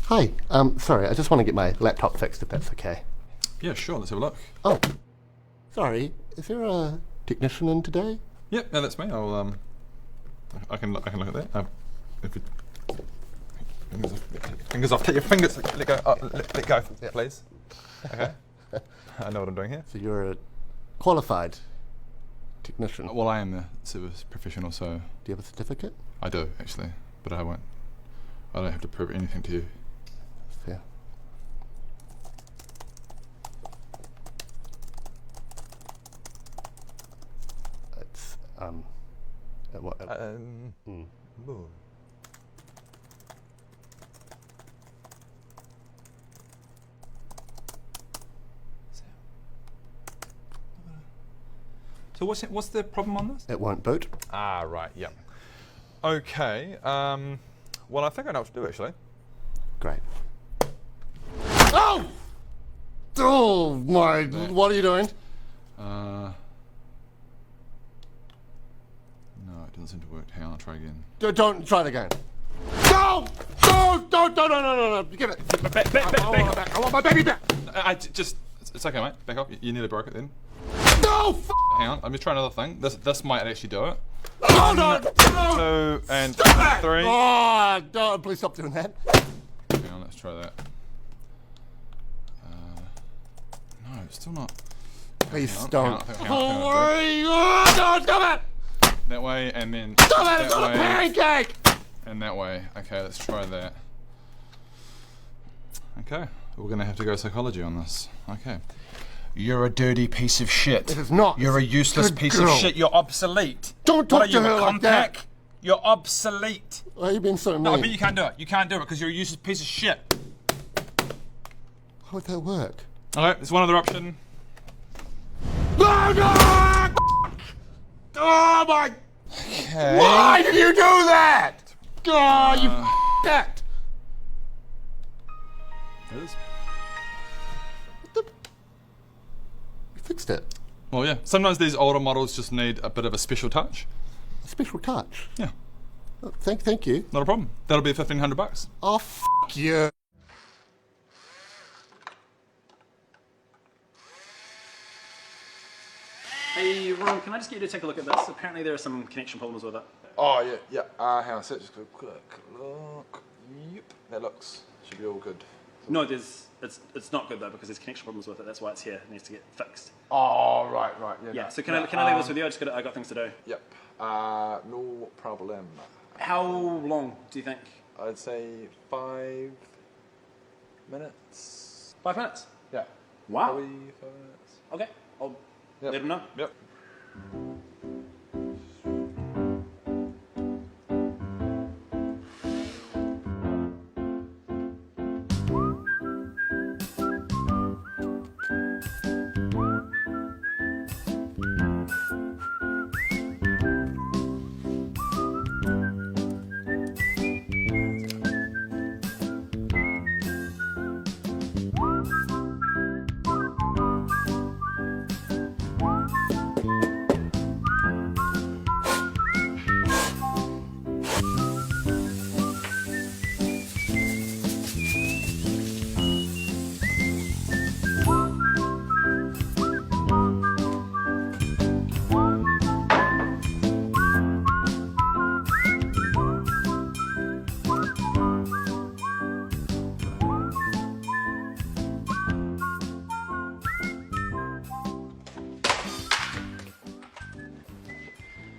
Hi, sorry, I just want to get my laptop fixed if that's okay. Yeah, sure, let's have a look. Oh, sorry, is there a technician in today? Yep, no, that's me. I can look at that. If it, fingers off, take your fingers, let go, let go, please. Okay, I know what I'm doing here. So you're a qualified technician. Well, I am the service professional, so Do you have a certificate? I do, actually, but I don't have to prove anything to you. Fair. It's, what, Ooh. So what's the problem on this? it won't boot. Ah, right, yeah. Okay, well, I think I know what to do, actually. Great. Oh! Oh my, what are you doing? No, it doesn't seem to work. Hang on, I'll try again. Don't try it again. No! No! Give it. Back. I want my baby back. It's okay, mate. Back up. You nearly broke it then. No! Hang on, let me try another thing. This might actually do it. Hold on! Two and three. Oh, don't, please stop doing that. Hang on, let's try that. No, it's still not. Please Hang on, don't. hang on, Oh, worry. Oh, don't stop it! that way, and then Stop it! that It's not a way, pancake! and that way. Okay, let's try that. Okay, we're gonna have to go psychology on this. Okay. You're a dirty piece of shit. It is not. You're a useless Good piece girl. of shit. You're obsolete. Don't talk What are to you, her a like that. compact? You're obsolete. Why are you being so mean? No, I bet you can't do it. You can't do it because you're a useless piece of shit. How would that work? Okay, there's one other option. No, no! Oh my! Okay. Why did you do that? Oh, you that! It is. You fixed it. Well, yeah. Sometimes these older models just need a bit of a special touch. A special touch. Yeah, Oh, thank you. not a problem. That'll be $1,500. Oh, you. Hey Ron, can I just get you to take a look at this? Apparently there are some connection problems with it. Oh, yeah. Hang on, so just a quick look. Yep, that looks, should be all good. No, it's not good though because there's connection problems with it. That's why it's here. It needs to get fixed. Oh, right. Yeah. no. So can I leave this with you? I got things to do. Yep. No problem. How long do you think? I'd say 5 minutes. 5 minutes. Yeah. Wow. Probably 5 minutes. Okay. I'll Yep. let him know. Yep.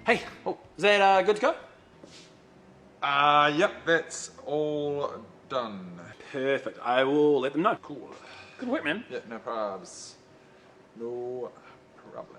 Hey. Oh, is that good to go? Yep, that's all done. Perfect. I will let them know. Cool. Good work, man. Yeah, no problems. No problem.